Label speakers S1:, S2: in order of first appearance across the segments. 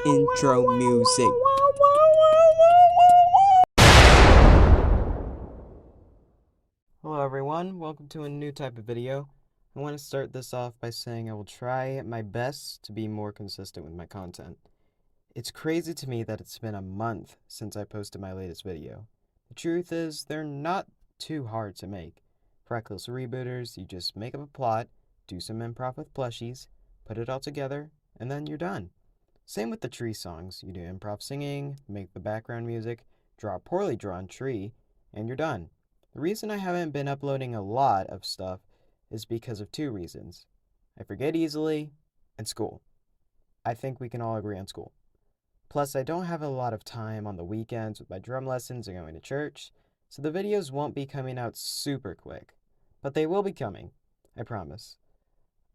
S1: Intro music.
S2: Hello everyone, welcome to a new type of video. I want to start this off by saying I will try my best to be more consistent with my content. It's crazy to me that it's been a month since I posted my latest video. The truth is, they're not too hard to make. For Reckless Rebooters, you just make up a plot, do some improv with plushies, put it all together, and then you're done. Same with the tree songs. You do improv singing, make the background music, draw a poorly drawn tree, and you're done. The reason I haven't been uploading a lot of stuff is because of two reasons. I forget easily, and school. I think we can all agree on school. Plus, I don't have a lot of time on the weekends with my drum lessons and going to church, so the videos won't be coming out super quick. But they will be coming, I promise.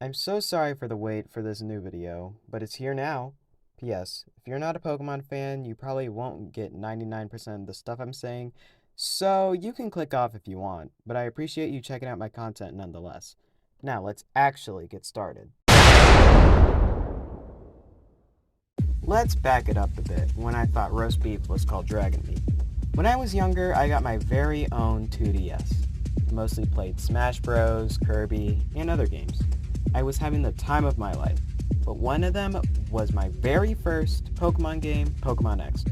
S2: I'm so sorry for the wait for this new video, but it's here now. P.S. If you're not a Pokemon fan, you probably won't get 99% of the stuff I'm saying, so you can click off if you want, but I appreciate you checking out my content nonetheless. Now let's actually get started. Let's back it up a bit when I thought roast beef was called dragon meat. When I was younger, I got my very own 2DS. I mostly played Smash Bros, Kirby, and other games. I was having the time of my life, but one of them was my very first Pokemon game, Pokemon X.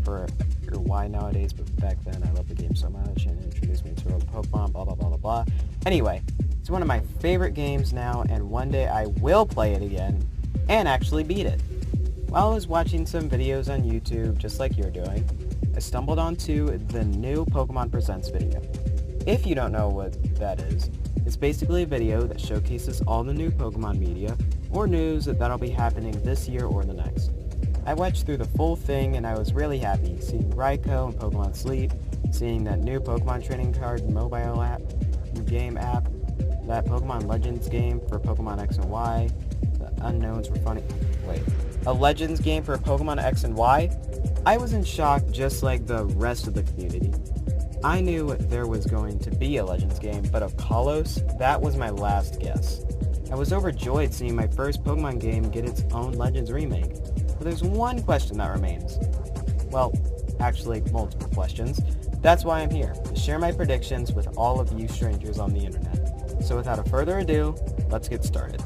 S2: For why nowadays, but back then I loved the game so much and it introduced me to the world of Pokemon, blah blah blah blah blah. Anyway, it's one of my favorite games now, and one day I will play it again and actually beat it. While I was watching some videos on YouTube, just like you're doing, I stumbled onto the new Pokemon Presents video. If you don't know what that is, it's basically a video that showcases all the new Pokemon media or news that'll be happening this year or the next. I watched through the full thing and I was really happy seeing Raikou and Pokemon Sleep, seeing that new Pokemon trading card mobile app, game app, that Pokemon Legends game for Pokemon X and Y, the unknowns were funny. Wait, a Legends game for Pokemon X and Y? I was in shock just like the rest of the community. I knew there was going to be a Legends game, but of Kalos, that was my last guess. I was overjoyed seeing my first Pokemon game get its own Legends remake. But there's one question that remains. Well, actually, multiple questions. That's why I'm here, to share my predictions with all of you strangers on the internet. So without a further ado, let's get started.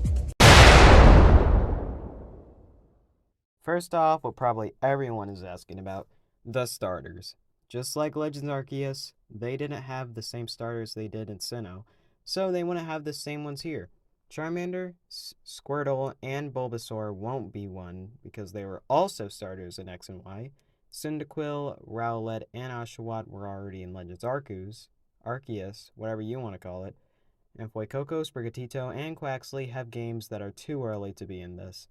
S2: First off, what probably everyone is asking about, the starters. Just like Legends Arceus, they didn't have the same starters they did in Sinnoh, so they wouldn't have the same ones here. Charmander, Squirtle, and Bulbasaur won't be one because they were also starters in X and Y. Cyndaquil, Rowlet, and Oshawott were already in Legends Arceus, whatever you want to call it. And Fuecoco, Sprigatito, and Quaxly have games that are too early to be in this.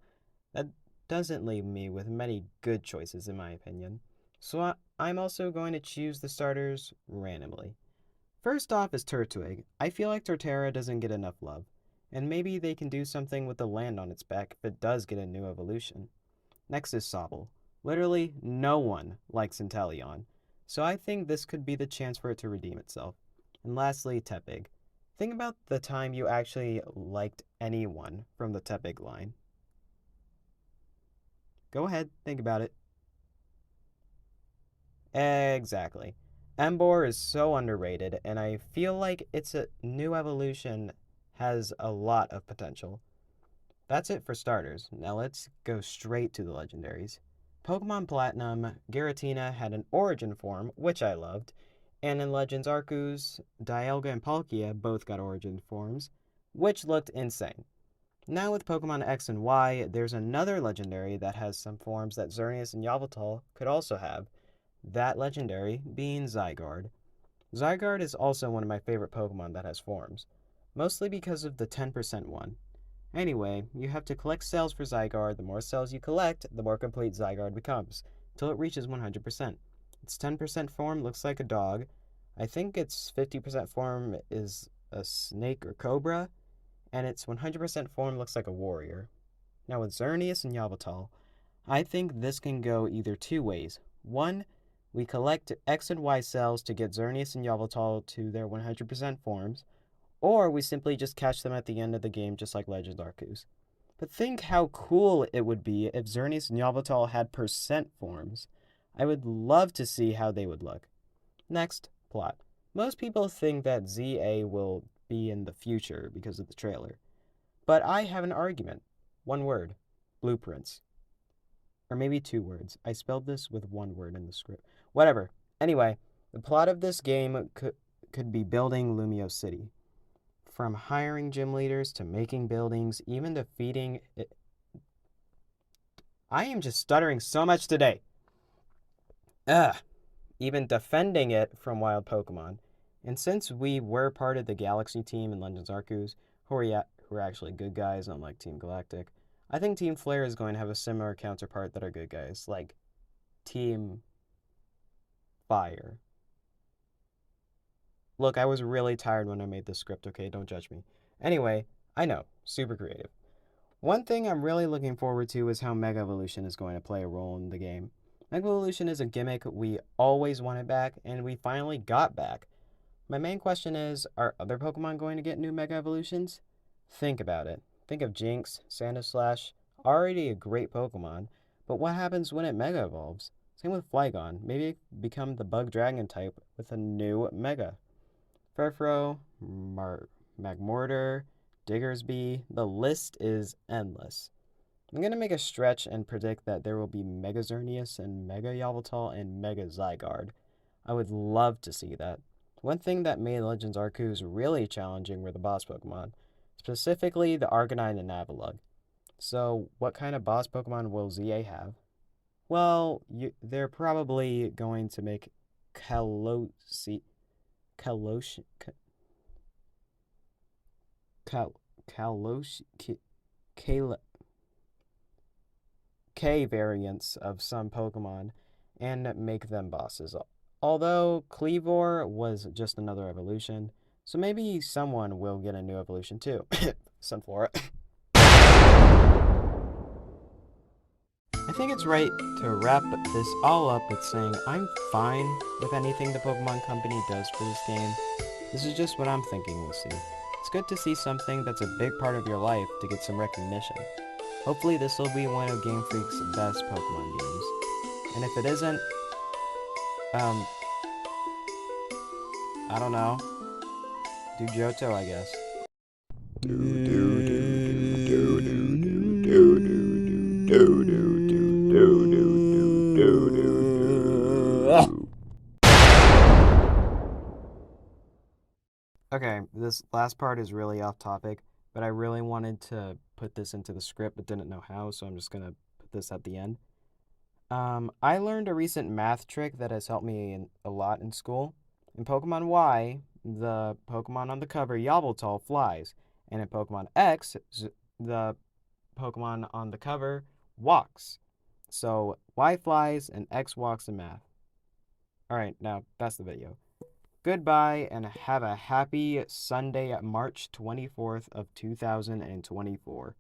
S2: That doesn't leave me with many good choices in my opinion. So I'm also going to choose the starters randomly. First off is Turtwig. I feel like Torterra doesn't get enough love. And maybe they can do something with the land on its back if it does get a new evolution. Next is Sobble. Literally no one likes Inteleon, so I think this could be the chance for it to redeem itself. And lastly, Tepig. Think about the time you actually liked anyone from the Tepig line. Go ahead, think about it. Exactly. Emboar is so underrated, and I feel like its a new evolution has a lot of potential. That's it for starters. Now let's go straight to the legendaries. Pokemon Platinum, Giratina had an origin form, which I loved, and in Legends Arceus, Dialga and Palkia both got origin forms, which looked insane. Now with Pokemon X and Y, there's another legendary that has some forms that Xerneas and Yveltal could also have, that legendary being Zygarde. Zygarde is also one of my favorite Pokemon that has forms, mostly because of the 10% one. Anyway, you have to collect cells for Zygarde. The more cells you collect, the more complete Zygarde becomes, till it reaches 100%. Its 10% form looks like a dog. I think its 50% form is a snake or cobra, and its 100% form looks like a warrior. Now with Xerneas and Yveltal, I think this can go either two ways. One, we collect X and Y cells to get Xerneas and Yveltal to their 100% forms, Or we simply just catch them at the end of the game just like Legend Arceus. But think how cool it would be if Xerneas and Yveltal had percent forms. I would love to see how they would look. Next, plot. Most people think that ZA will be in the future because of the trailer. But I have an argument. One word. Blueprints. Or maybe 2 words. I spelled this with 1 word in the script. Whatever. Anyway, the plot of this game could be building Lumio City. From hiring gym leaders to making buildings, even defeating it. I am just stuttering so much today. Even defending it from wild Pokemon. And since we were part of the Galaxy team in Legends Arceus, who are actually good guys, unlike Team Galactic, I think Team Flare is going to have a similar counterpart that are good guys, like Team Fire. Look, I was really tired when I made this script, okay? Don't judge me. Anyway, I know, super creative. One thing I'm really looking forward to is how Mega Evolution is going to play a role in the game. Mega Evolution is a gimmick we always wanted back, and we finally got back. My main question is, are other Pokemon going to get new Mega Evolutions? Think about it. Think of Jinx, Sandslash, already a great Pokemon, but what happens when it Mega Evolves? Same with Flygon, maybe it become the Bug Dragon type with a new Mega. Furfrou, Magmortar, Diggersby, the list is endless. I'm going to make a stretch and predict that there will be Mega Xerneas and Mega Yveltal and Mega Zygarde. I would love to see that. One thing that made Legends Arceus really challenging were the boss Pokemon, specifically the Arcanine and Avalugg. So, what kind of boss Pokemon will ZA have? Well, they're probably going to make Kalosi... Kaloshi... Kaloshi... K variants of some Pokemon and make them bosses. Although Kleavor was just another evolution, so maybe someone will get a new evolution too. Sunflora. I think it's right to wrap this all up with saying I'm fine with anything the Pokemon Company does for this game. This is just what I'm thinking we'll see. It's good to see something that's a big part of your life to get some recognition. Hopefully this will be one of Game Freak's best Pokemon games. And if it isn't, I don't know. Do Johto, I guess. Okay, this last part is really off topic, but I really wanted to put this into the script but didn't know how, so I'm just going to put this at the end. I learned a recent math trick that has helped me a lot in school. In Pokemon Y, the Pokemon on the cover, Yveltal, flies, and in Pokemon X, the Pokemon on the cover walks. So Y flies and X walks in math. Alright, now that's the video. Goodbye and have a happy Sunday, March 24th of 2024.